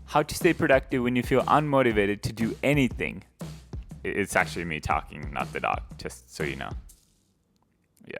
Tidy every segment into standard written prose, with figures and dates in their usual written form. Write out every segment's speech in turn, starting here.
How to stay productive when you feel unmotivated to do anything. It's actually me talking, not the dog, just so you know. Yeah.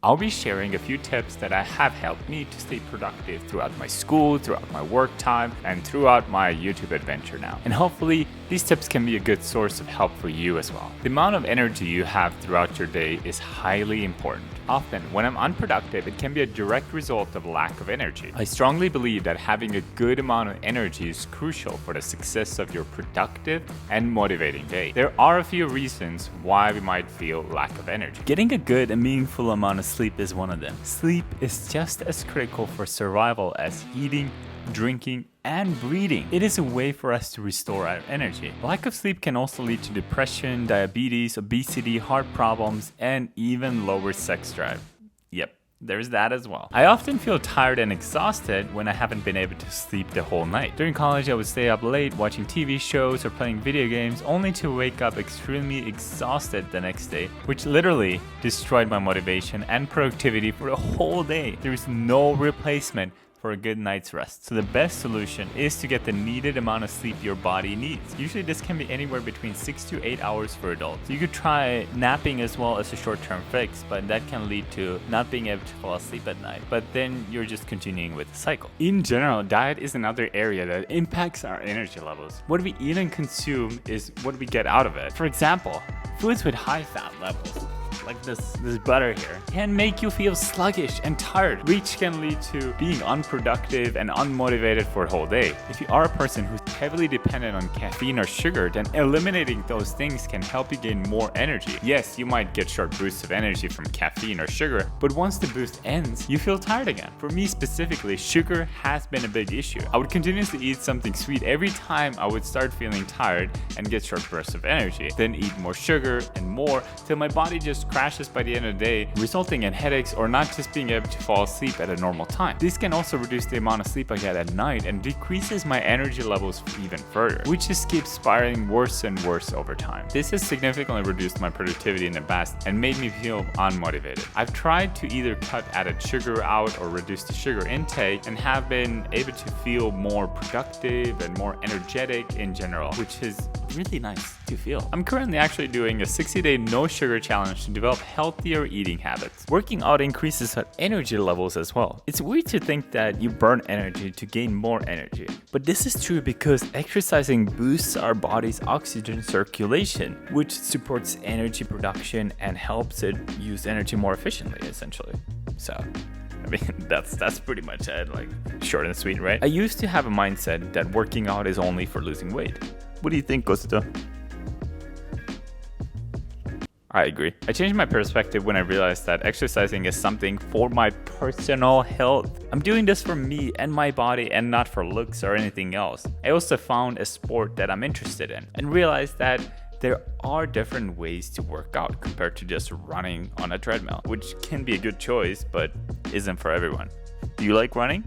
I'll be sharing a few tips that have helped me to stay productive throughout my school, throughout my work time, and throughout my YouTube adventure now. And hopefully, these tips can be a good source of help for you as well. The amount of energy you have throughout your day is highly important. Often, when I'm unproductive, it can be a direct result of lack of energy. I strongly believe that having a good amount of energy is crucial for the success of your productive and motivating day. There are a few reasons why we might feel lack of energy. Getting a good and meaningful amount of sleep is one of them. Sleep is just as critical for survival as eating, drinking, and breathing. It is a way for us to restore our energy. Lack of sleep can also lead to depression, diabetes, obesity, heart problems, and even lower sex drive. Yep, there's that as well. I often feel tired and exhausted when I haven't been able to sleep the whole night. During college, I would stay up late watching TV shows or playing video games only to wake up extremely exhausted the next day, which literally destroyed my motivation and productivity for the whole day. There is no replacement for a good night's rest. So the best solution is to get the needed amount of sleep your body needs. Usually this can be anywhere between 6 to 8 hours for adults. You could try napping as well as a short-term fix, but that can lead to not being able to fall asleep at night. But then you're just continuing with the cycle. In general, diet is another area that impacts our energy levels. What we eat and consume is what we get out of it. For example, foods with high fat levels, like this butter here, can make you feel sluggish and tired, which can lead to being unproductive and unmotivated for a whole day. If you are a person who's heavily dependent on caffeine or sugar, then eliminating those things can help you gain more energy. Yes, you might get short boosts of energy from caffeine or sugar, but once the boost ends, you feel tired again. For me specifically, sugar has been a big issue. I would continuously eat something sweet every time I would start feeling tired and get short bursts of energy, then eat more sugar and more till my body just crashes by the end of the day, resulting in headaches or not just being able to fall asleep at a normal time. This can also reduce the amount of sleep I get at night and decreases my energy levels even further, which just keeps spiraling worse and worse over time. This has significantly reduced my productivity in the past and made me feel unmotivated. I've tried to either cut added sugar out or reduce the sugar intake and have been able to feel more productive and more energetic in general, which is really nice to feel. I'm currently actually doing a 60-day no sugar challenge to develop healthier eating habits. Working out increases our energy levels as well. It's weird to think that you burn energy to gain more energy, but this is true because exercising boosts our body's oxygen circulation, which supports energy production and helps it use energy more efficiently, essentially. So I mean, that's pretty much it, like short and sweet, right? I used to have a mindset that working out is only for losing weight. What do you think, Costa? I agree. I changed my perspective when I realized that exercising is something for my personal health. I'm doing this for me and my body and not for looks or anything else. I also found a sport that I'm interested in and realized that there are different ways to work out compared to just running on a treadmill, which can be a good choice, but isn't for everyone. Do you like running?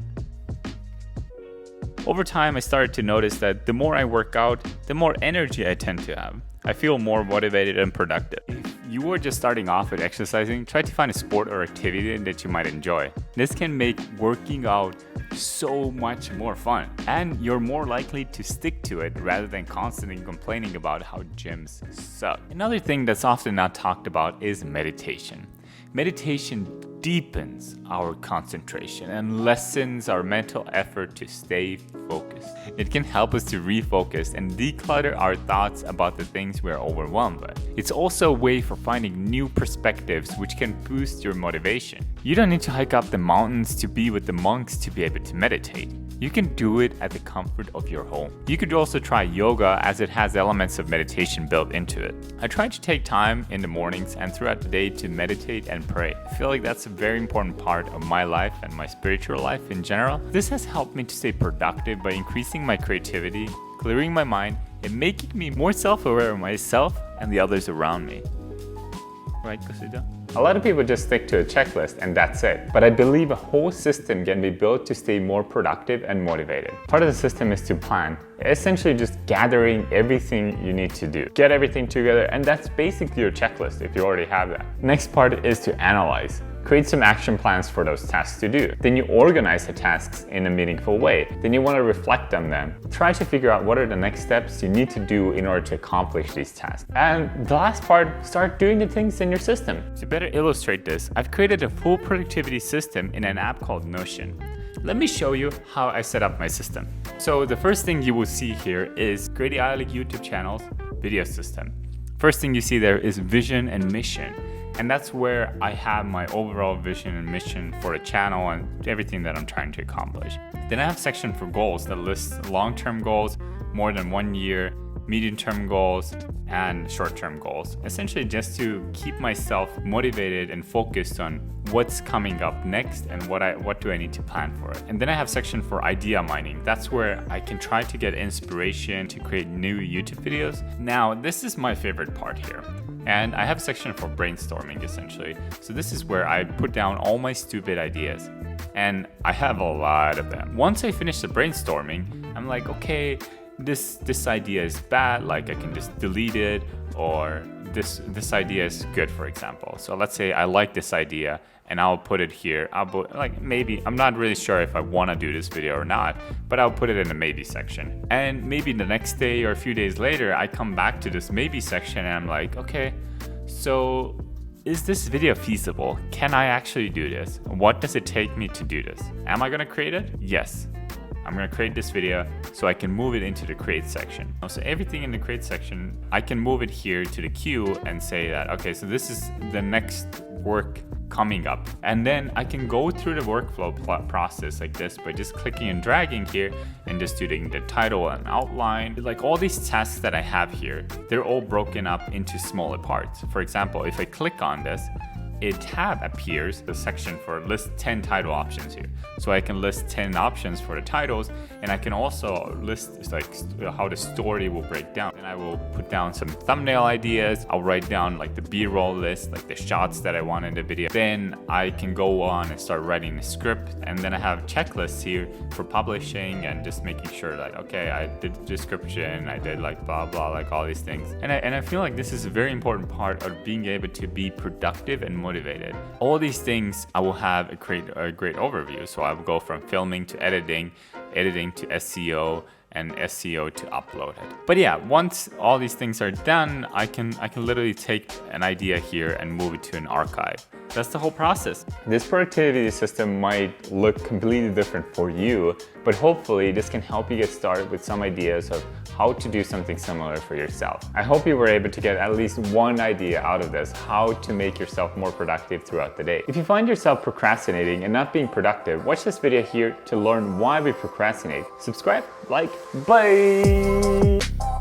Over time, I started to notice that the more I work out, the more energy I tend to have. I feel more motivated and productive. If you are just starting off with exercising, try to find a sport or activity that you might enjoy. This can make working out so much more fun, and you're more likely to stick to it rather than constantly complaining about how gyms suck. Another thing that's often not talked about is meditation. Meditation deepens our concentration and lessens our mental effort to stay focused. It can help us to refocus and declutter our thoughts about the things we're overwhelmed with. It's also a way for finding new perspectives which can boost your motivation. You don't need to hike up the mountains to be with the monks to be able to meditate. You can do it at the comfort of your home. You could also try yoga as it has elements of meditation built into it. I try to take time in the mornings and throughout the day to meditate and pray. I feel like that's a very important part of my life and my spiritual life in general. This has helped me to stay productive by increasing my creativity, clearing my mind, and making me more self-aware of myself and the others around me. Right, Cosita? A lot of people just stick to a checklist and that's it. But I believe a whole system can be built to stay more productive and motivated. Part of the system is to plan. Essentially just gathering everything you need to do. Get everything together, and that's basically your checklist if you already have that. Next part is to analyze. Create some action plans for those tasks to do. Then you organize the tasks in a meaningful way. Then you want to reflect on them. Try to figure out what are the next steps you need to do in order to accomplish these tasks. And the last part, start doing the things in your system. To better illustrate this, I've created a full productivity system in an app called Notion. Let me show you how I set up my system. So the first thing you will see here is Greidi Ajalik YouTube channel's video system. First thing you see there is vision and mission. And that's where I have my overall vision and mission for the channel and everything that I'm trying to accomplish. Then I have a section for goals that lists long-term goals, more than 1 year, medium-term goals, and short-term goals. Essentially just to keep myself motivated and focused on what's coming up next and what do I need to plan for it. And then I have a section for idea mining. That's where I can try to get inspiration to create new YouTube videos. Now, this is my favorite part here. And I have a section for brainstorming essentially. So this is where I put down all my stupid ideas. And I have a lot of them. Once I finish the brainstorming, I'm like, okay, this idea is bad, like I can just delete it, or this idea is good, for example. So let's say I like this idea and I'll put it here. Maybe, I'm not really sure if I want to do this video or not, but I'll put it in the maybe section. And maybe the next day or a few days later, I come back to this maybe section and I'm like, okay, so is this video feasible? Can I actually do this? What does it take me to do this? Am I gonna create it? Yes. I'm gonna create this video so I can move it into the create section. So everything in the create section, I can move it here to the queue and say that, okay, so this is the next work coming up. And then I can go through the workflow process like this by just clicking and dragging here and just doing the title and outline. Like all these tasks that I have here, they're all broken up into smaller parts. For example, if I click on this, a tab appears, the section for list 10 title options here. So I can list 10 options for the titles, and I can also list like how the story will break down. And I will put down some thumbnail ideas. I'll write down like the B-roll list, like the shots that I want in the video. Then I can go on and start writing the script. And then I have checklists here for publishing and just making sure that, okay, I did the description, I did like blah, blah, like all these things. And I feel like this is a very important part of being able to be productive and motivated. All these things I will have a great overview. So I will go from filming to editing to SEO, and SEO to upload it. But yeah, once all these things are done, I can literally take an idea here and move it to an archive. That's the whole process. This productivity system might look completely different for you, but hopefully this can help you get started with some ideas of how to do something similar for yourself. I hope you were able to get at least one idea out of this, how to make yourself more productive throughout the day. If you find yourself procrastinating and not being productive, watch this video here to learn why we procrastinate. Subscribe, like, bye!